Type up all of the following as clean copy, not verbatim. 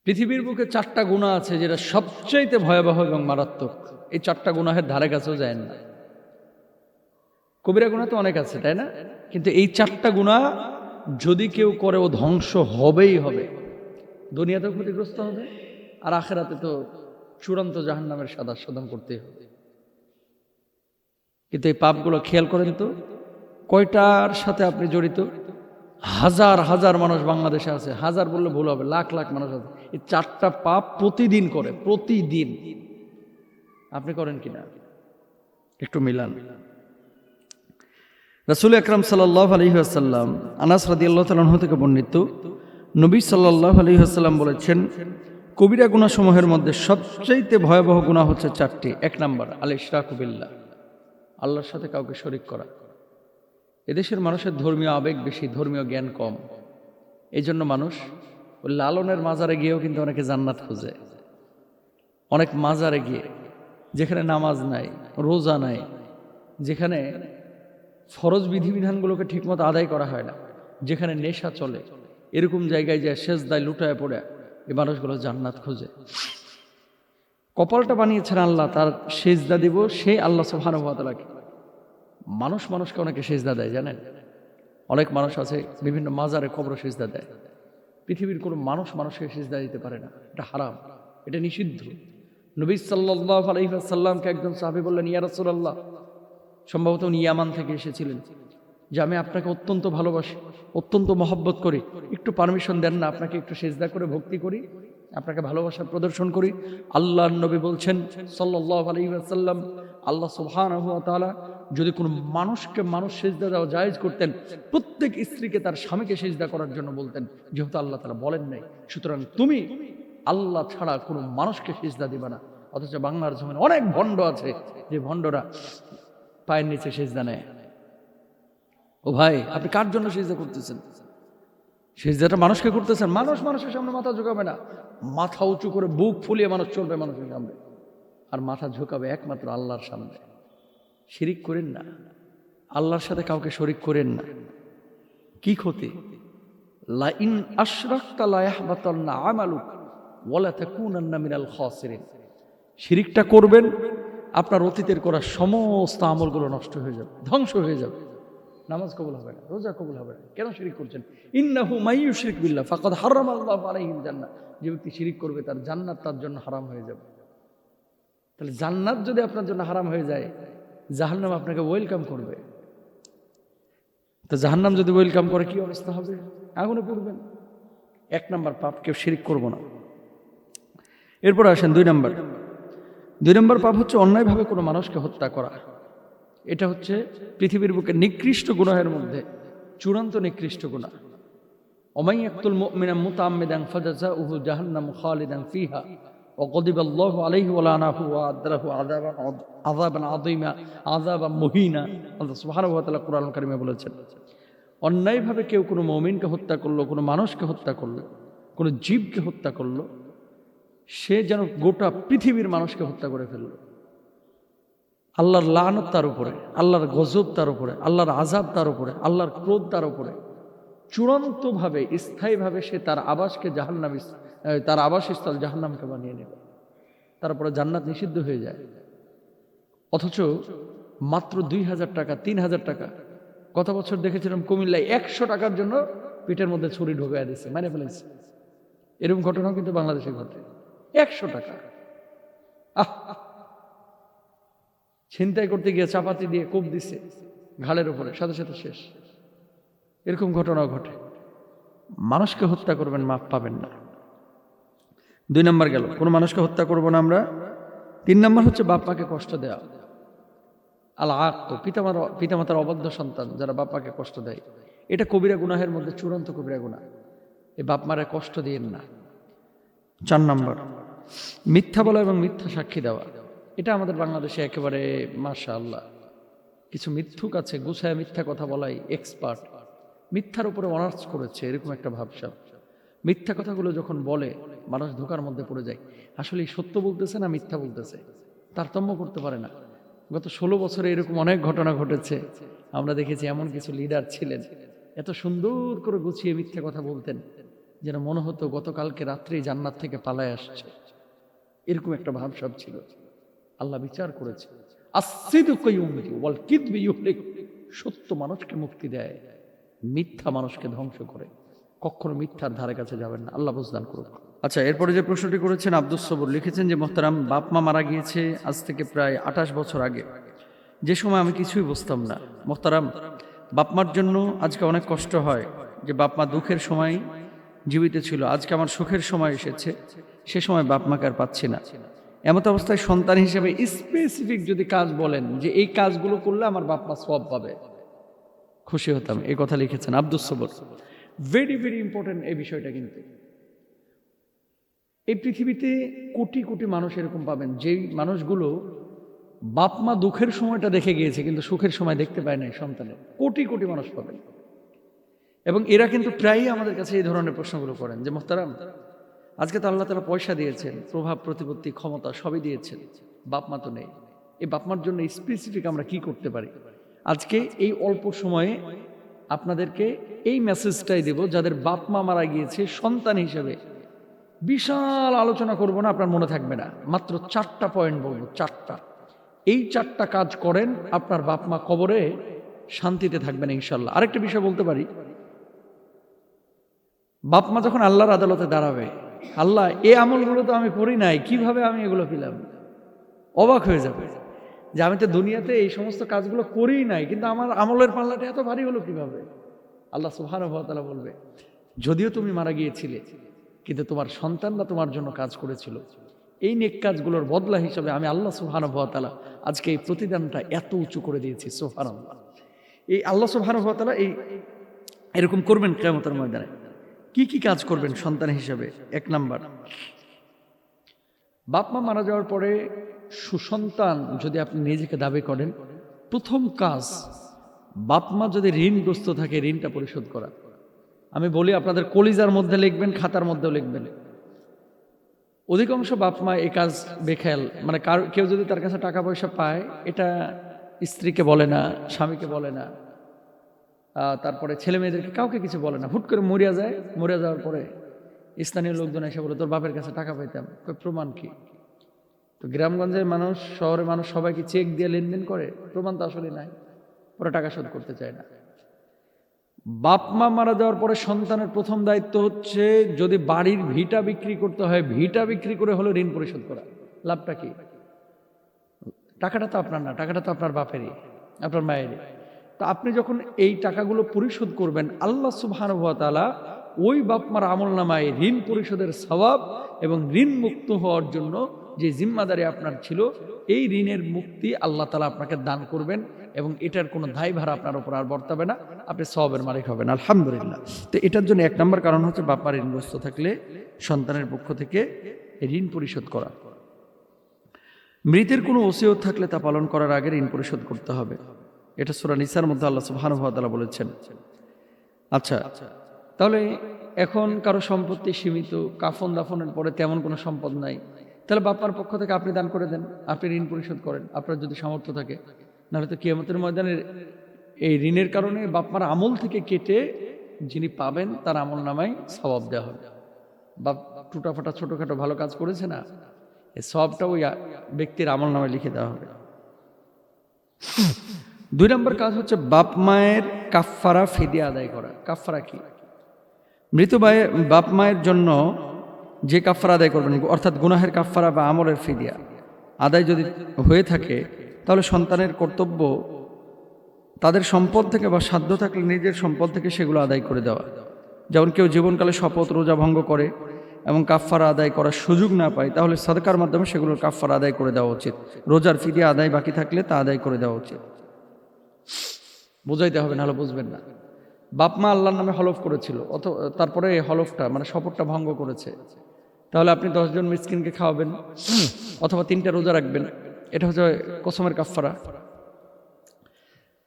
পৃথিবীর বুকে 4টা গুনাহ আছে যেটা সবচাইতে ভয়াবহ এবং মারাত্মক। এই 4টা গুনাহের ধারে কাছেও যায় না। কবিরা গুনাহ তো অনেক আছে, তাই না? কিন্তু এই 4টা গুনাহ যদি কেউ করে ও ধ্বংস হবেই হবে। দুনিয়াতেও ক্ষতিগ্রস্ত হবে, আর আখেরাতে তো চূড়ান্ত জাহান্নামের সাধন করতেই হবে। কিন্তু এই পাপগুলো খেয়াল করেন তো, কয়টার সাথে আপনি জড়িত? হাজার হাজার মানুষ বাংলাদেশে আছে, হাজার বললে ভুল হবে, লাখ লাখ মানুষ আছে। এই 4টা পাপ প্রতিদিন করে, প্রতিদিন। আপনি করেন কিনা একটু মিলান। রাসূল আকরাম সাল্লাল্লাহু আলাইহি ওয়াসাল্লাম, আনাস রাদিয়াল্লাহু তাআলা আনহু থেকে বর্ণিত, নবী সাল্লাল্লাহু আলাইহি ওয়াসাল্লাম বলেছেন, কবিরা গুনাহসমূহের মধ্যে সবচাইতে ভয়াবহ গুনাহ হচ্ছে 4টি। 1 নাম্বার আল ইশরাকু বিল্লাহ, আল্লাহর সাথে কাউকে শরীক করা। এদেশের মানুষের ধর্মীয় আবেগ বেশি, ধর্মীয় জ্ঞান কম। এই জন্য মানুষ ওই লালনের মাজারে গিয়েও কিন্তু অনেকে জান্নাত খুঁজে। অনেক মাজারে গিয়ে, যেখানে নামাজ নাই, রোজা নাই, যেখানে ফরজ বিধিবিধানগুলোকে ঠিকমতো আদায় করা হয় না, যেখানে নেশা চলে, এরকম জায়গায় যায় সেজদায় লুটায় পড়ে এই মানুষগুলো জান্নাত খুঁজে। কপালটা বানিয়েছেন আল্লাহ, তার সেজদা দিব সেই আল্লাহ সুবহানাহু ওয়া তাআলাকে। মানুষকে অনেকে সেজদা দেয়, জানেন? অনেক মানুষ আছে বিভিন্ন মাজারে কবরে সেজদা দেয়। পৃথিবীর কোনো মানুষকে সেজদা দিতে পারে না, এটা হারাম, এটা নিষিদ্ধ। নবী সাল্লাল্লাহু আলাইহি ওয়াসাল্লামকে একজন সাহাবী বললেন, ইয়া রাসূলুল্লাহ, সম্ভবত উনি ইয়ামান থেকে এসেছিলেন, যে আমি আপনাকে অত্যন্ত ভালোবাসি, অত্যন্ত মহব্বত করি, একটু পারমিশন দেন না, আপনাকে একটু সেজদা করে ভক্তি করি, আপনাকে ভালোবাসার প্রদর্শন করি। আল্লাহর নবী বলছেন সাল্লাল্লাহু আলাইহি ওয়াসাল্লাম, আল্লাহ সুবহানাহু ওয়া তাআলা যদি কোনো মানুষকে সেজদা দেওয়া জায়েজ করতেন, প্রত্যেক স্ত্রীকে তার স্বামীকে সেজদা করার জন্য বলতেন, যেহেতু আল্লাহ তাআলা বলেন নাই, সুতরাং তুমি আল্লাহ ছাড়া কোনো মানুষকে সেজদা দিবা না। অথচ বাংলার জমিনে অনেক ভণ্ড আছে, যে ভণ্ডরা পায়ের নিচে সেজদা নেয়। ও ভাই, আপনি কার জন্য সেজদা করতেছেন? সেজদাটা মানুষকে করতেছেন, মানুষের সামনে মাথা ঝুঁকাবে না, মাথা উঁচু করে বুক ফুলিয়ে মানুষ চলবে মানুষের সামনে, আর মাথা ঝুঁকাবে একমাত্র আল্লাহর সামনে। শিরিক করেন না, আল্লাহর সাথে কাউকে শরিক করেন না। কি ক্ষতি? লা ইন আশরাকতা লা ইয়াহবাতান্না আমালুক ওয়া লা তাকুনান্না মিনাল খাসিরিন। শিরিকটা করবেন, আপনার অতীতের করা সমস্ত আমলগুলো নষ্ট হয়ে যাবে, ধ্বংস হয়ে যাবে। নামাজ কবুল হবে না, রোজা কবুল হবে না। কেন শিরিক করছেন? ইন্নাহু মাইয়ুশরিক বিল্লাহ ফাকাদ হারামাল্লাহু আলাইহিল জান্নাহ। যে ব্যক্তি শিরিক করবে তার জান্নাত তার জন্য হারাম হয়ে যাবে। তাহলে জান্নাত যদি আপনার জন্য হারাম হয়ে যায়, জাহান্নাম আপনাকে ওয়েলকাম করবে। তো জাহান্নাম যদি ওয়েলকাম করে, কি অবস্থা হবে? আগুনে পড়বেন। 1 নাম্বার পাপ, কেউ শিরিক করব না। এরপর আসেন 2 নাম্বার পাপ হচ্ছে অন্যায়ভাবে কোনো মানুষকে হত্যা করা। এটা হচ্ছে পৃথিবীর বুকে নিকৃষ্ট গুনাহের মধ্যে চূড়ান্ত নিকৃষ্ট গুনাহ। ওমাই ইয়াকতুল মুমিনা মুতাআম্মিদান ফাজাযাউহু জাহান্নামু খালিদান ফিহা ওয়া গাদিবাল্লাহু আলাইহি ওয়া লানাহু ওয়া আদরাহু আযাবান আযীমা আযাবান মুহিনা। আল্লাহ সুবহানাহু ওয়া তাআলা কুরআনুল কারীমে বলেছেন, অন্যায়ভাবে কেউ কোনো মুমিনকে হত্যা করলো, কোনো মানুষকে হত্যা করলো, কোনো জীবকে হত্যা করলো, সে যেন গোটা পৃথিবীর মানুষকে হত্যা করে ফেললো। আল্লাহর লানত তার উপরে, আল্লাহর গজব তার উপরে, আল্লাহর আযাব তার উপরে, আল্লাহর ক্রোধ তার উপরে। চূড়ান্তভাবে, স্থায়ীভাবে সে তার আবাসকে জাহান্নামী, তার আবাসস্থল জাহান্নামকে বানিয়ে নেবে। তারপরে জান্নাত নিষিদ্ধ হয়ে যায়। অথচ মাত্র 2000 টাকা, 3000 টাকা, গত বছর দেখেছিলাম কুমিল্লায় 100 টাকার জন্য পিঠের মধ্যে ছুরি ঢোকায় দিচ্ছে, মেরে ফেলেছে। এরকম ঘটনাও কিন্তু বাংলাদেশে ঘটে। 100 টাকা, ছিনতাই করতে গিয়ে চাপাতি দিয়ে কোপ দিচ্ছে ঘাড়ের উপরে, সাথে সাথে শেষ। এরকম ঘটনাও ঘটে। মানুষকে হত্যা করবেন, মাপ পাবেন না। 2 নাম্বার গেল, কোনো মানুষকে হত্যা করব না আমরা। 3 নাম্বার হচ্ছে বাপ মাকে কষ্ট দেওয়া। আল আক্ক, পিতামাতার অবাধ্য সন্তান যারা বাপ মাকে কষ্ট দেয়, এটা কবিরা গুনাহের মধ্যে চূড়ান্ত কবিরা গুনাহ। এই বাপ মারে কষ্ট দিয়েন না। 4 নাম্বার, মিথ্যা বলা এবং মিথ্যা সাক্ষী দেওয়া। এটা আমাদের বাংলাদেশে একেবারে মাশাআল্লাহ কিছু মিথ্যুক আছে, গুছায় মিথ্যা কথা বলাই এক্সপার্ট, মিথ্যার উপরে অনার্স করেছে, এরকম একটা ভাবসাব। মিথ্যা কথাগুলো যখন বলে, মানুষ ধোকার মধ্যে পড়ে যায়। আসলে সত্য বলতেছে না মিথ্যা বলতেছে, তারতম্য করতে পারে না। গত 16 বছরে এরকম অনেক ঘটনা ঘটেছে। আমরা দেখেছি এমন কিছু লিডার ছিলেন, এত সুন্দর করে গুছিয়ে মিথ্যা কথা বলতেন, যেন মনে হতো গতকালকে রাত্রেই জান্নাত থেকে পালায় আসছে, এরকম একটা ভাবসাব ছিল। আল্লাহ বিচার করেছে, as-sidqu ইউমতি ওয়াল কিযবু ইহলিক, সত্য মানুষকে মুক্তি দেয়, মিথ্যা মানুষকে ধ্বংস করে। কখনো মিথ্যার ধারে কাছে যাবেন না, আল্লাহ বুঝদান করুক। আচ্ছা, এরপরে যে প্রশ্নটি করেছেন আব্দুস সবুর, লিখেছেন যে মোহতারাম, বাপ মা মারা গিয়েছে আজ থেকে প্রায় 28 বছর আগে, যে সময় আমি কিছুই বুঝতাম না। মোহতারাম, বাপ মার জন্য আজকে অনেক কষ্ট হয় যে বাপ মা দুঃখের সময় জীবিত ছিল, আজকে আমার সুখের সময় এসেছে, সে সময় বাপ মাকে আর পাচ্ছি না। এমত অবস্থায় সন্তান হিসেবে স্পেসিফিক যদি কাজ বলেন যে এই কাজগুলো করলে আমার বাপ মা সওয়াব পাবে, খুশি হতাম। এই কথা লিখেছেন Abdus Sabur. Very very important এই বিষয়টা। কিন্তু এই পৃথিবীতে কোটি কোটি মানুষ এরকম পাবেন যেই মানুষগুলো বাপ মা দুঃখের সময়টা দেখে গিয়েছে কিন্তু সুখের সময় দেখতে পায় নাই সন্তানের। কোটি কোটি মানুষ পাবেন, এবং এরা কিন্তু প্রায়ই আমাদের কাছে এই ধরনের প্রশ্নগুলো করেন যে মোহতারাম, আজকে তো আল্লাহ তাআলা পয়সা দিয়েছেন, প্রভাব প্রতিপত্তি ক্ষমতা সবই দিয়েছেন, বাপ মা তো নেই, এই বাপ মার জন্য স্পেসিফিক আমরা কি করতে পারি? আজকে এই অল্প সময়ে আপনাদেরকে এই মেসেজটাই দেব, যাদের বাপ মা মারা গিয়েছে, সন্তান হিসেবে বিশাল আলোচনা করব না, আপনার মনে থাকবে না, মাত্র 4টা পয়েন্ট বলবো, 4টা। এই 4টা কাজ করেন, আপনার বাপ মা কবরে শান্তিতে থাকবেন ইনশাল্লাহ। আরেকটা বিষয় বলতে পারি, বাপ মা যখন আল্লাহর আদালতে দাঁড়াবে, আল্লাহ এই আমলগুলো তো আমি করি নাই, কিভাবে আমি এগুলো পেলাম? অবাক হয়ে যাবে যে আমি তো দুনিয়াতে এই সমস্ত কাজগুলো করিই নাই, কিন্তু আমার আমলের পাল্লাটা এত ভারী হলো কিভাবে? আল্লাহ সুবহানাহু ওয়া তাআলা বলবে, যদিও তুমি মারা গিয়েছিলে কিন্তু তোমার সন্তানরা তোমার জন্য কাজ করেছিল, এই নেক কাজগুলোর বদলা হিসাবে আমি আল্লাহ সুবহানাহু ওয়া তাআলা আজকে এই প্রতিদানটা এত উঁচু করে দিয়েছি। সুবহানাল্লাহ। এই আল্লাহ সুবহানাহু ওয়া তাআলা এরকম করবেন কিয়ামতের ময়দানে। কি কি কাজ করবেন সন্তান হিসেবে? 1 নাম্বার, বাপ মা মারা যাওয়ার পরে সুসন্তান যদি আপনি নিজেকে দাবি করেন, প্রথম কাজ, বাপ মা যদি ঋণগ্রস্ত থাকে ঋণটা পরিশোধ করা। আমি বলি আপনাদের কলিজার মধ্যে লিখবেন, খাতার মধ্যেও লিখবেন। অধিকাংশ বাপ মা এই কাজ বেখেয়াল, মানে কেউ যদি তার কাছে টাকা পয়সা পায়, এটা স্ত্রীকে বলে না, স্বামীকে বলে না, তারপরে ছেলে মেয়েদেরকে কাউকে কিছু বলে না, হুট করে মরিয়া যায়। মরিয়া যাওয়ার পরে স্থানীয় লোকজন এসে বলে, তোর বাপের কাছে টাকা পাইতাম, প্রমাণ কি? তো গ্রামগঞ্জের মানুষ, শহরের মানুষ সবাইকে চেক দিয়ে লেনদেন করে, প্রমাণ তো আসলে নাই, ওরা টাকা শোধ করতে চায় না। বাপ মা মারা যাওয়ার পরে সন্তানের প্রথম দায়িত্ব হচ্ছে, যদি বাড়ির ভিটা বিক্রি করতে হয়, ভিটা বিক্রি করে হলো ঋণ পরিশোধ করা। লাভটা কি? টাকাটা তো আপনার না, টাকাটা তো আপনার বাপেরই, আপনার মায়েরই। তো আপনি যখন এই টাকাগুলো পরিশোধ করবেন, আল্লাহ সুবহানাহু ওয়া তাআলা ওই বাপ মার আমলনামায় ঋণ পরিশোধের সওয়াব এবং ঋণ মুক্ত হওয়ার জন্য যে জিম্মাদারি আপনার ছিল, এই ঋণের মুক্তি আল্লাহ তাআলা আপনাকে দান করবেন, এবং এটার কোনো দায়ভার আপনার উপর আর বর্তাবে না, আপনি সওয়াবের মালিক হবেন আলহামদুলিল্লাহ। তো এটার জন্য 1 নম্বর কারণ হচ্ছে বাপ মা ঋণগ্রস্ত থাকলে সন্তানের পক্ষ থেকে ঋণ পরিশোধ করা। মৃতের কোনো ওসিয়ত থাকলে তা পালন করার আগে ঋণ পরিশোধ করতে হবে, এটা সূরা নিসার মধ্যে আল্লাহ সুবহানাহু ওয়া তাআলা বলেছেন। আচ্ছা, তাহলে এখন কারো সম্পত্তি সীমিত, কাফন দাফনের পরে তেমন কোনো সম্পদ নাই, তাহলে বাপ্পার পক্ষ থেকে আপনি দান করে দেন, আপনি ঋণ পরিশোধ করেন, আপনার যদি সামর্থ্য থাকে। নাহলে তো কিয়ামতের ময়দানে এই ঋণের কারণে বাপ্পার আমল থেকে কেটে যিনি পাবেন তার আমল নামায় সওয়াব দেওয়া হবে। বাপ টুটাফাটা ছোটোখাটো ভালো কাজ করেছে না, এই সওয়াবটা ওই ব্যক্তির আমল নামায় লিখে দেওয়া হবে। 2 নম্বর কাজ হচ্ছে বাপ মায়ের কাফফারা, ফিদিয়া আদায় করা। কাফফারা কি? মৃত বাপ মায়ের জন্য যে কাফফারা আদায় করবেন, অর্থাৎ গুনাহের কাফফারা বা আমলের ফিদিয়া আদায় যদি হয়ে থাকে, তাহলে সন্তানের কর্তব্য তাদের সম্পদ থেকে বা সাধ্য থাকলে নিজের সম্পদ থেকে সেগুলো আদায় করে দেওয়া। যেমন কেউ জীবনকালে শপথ রোজা ভঙ্গ করে এবং কাফফারা আদায় করার সুযোগ না পায়, তাহলে সাদকার মাধ্যমে সেগুলোর কাফফারা আদায় করে দেওয়া উচিত। রোজার ফিদিয়া আদায় বাকি থাকলে তা আদায় করে দেওয়া উচিত। বুঝাইতে হবে, নাহলে বুঝবেন না। বাপ মা আল্লাহর নামে হলফ করেছিল, তারপরে এই হলফটা মানে শপথটা ভঙ্গ করেছে, তাহলে আপনি 10 জন মিসকিনকে খাওয়াবেন অথবা 3টা রোজা রাখবেন, এটা হচ্ছে কসমের কাফফারা।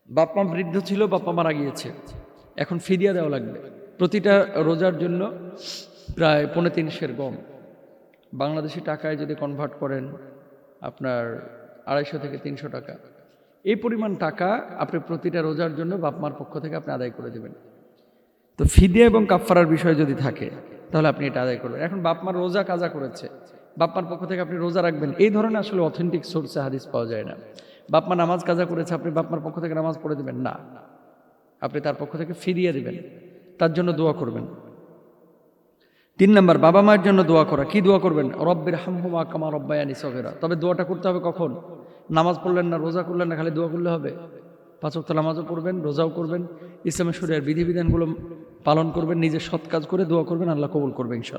বাপ মা বৃদ্ধ ছিল, বাপ মা মারা গিয়েছে, এখন ফিদিয়া দেওয়া লাগবে। প্রতিটা রোজার জন্য প্রায় 3.5 গম, বাংলাদেশি টাকায় যদি কনভার্ট করেন আপনার 250 থেকে 300 টাকা, এই পরিমাণ টাকা আপনি প্রতিটা রোজার জন্য বাপ মার পক্ষ থেকে আপনি আদায় করে দেবেন। তো ফিদিয়া এবং কাফফারার বিষয় যদি থাকে, তাহলে আপনি এটা আদায় করবেন। এখন বাপ মার রোজা কাজা করেছে, বাপ মার পক্ষ থেকে আপনি রোজা রাখবেন, এই ধরনের আসলে অথেন্টিক সোর্সে হাদিস পাওয়া যায় না। বাপ মা নামাজ কাজা করেছে, আপনি বাপ মার পক্ষ থেকে নামাজ পড়ে দেবেন না, আপনি তার পক্ষ থেকে ফিরিয়ে দিবেন, তার জন্য দোয়া করবেন। 3 নাম্বার, বাবা মায়ের জন্য দোয়া করা। কি দোয়া করবেন? রব্বির হামহুমা কামা রব্বায়ানি সগীরা। তবে দোয়াটা করতে হবে কখন? নামাজ পড়লেন না, রোজা করলেন না, খালি দোয়া করলে হবে? 5 ওয়াক্ত নামাজও পড়বেন, রোজাও করবেন, ইসলামের শরীয়তের বিধিবিধানগুলো পালন করবেন, নিজের সৎ কাজ করে দোয়া করবেন, আল্লাহ কবুল করবে ইনশাআল্লাহ।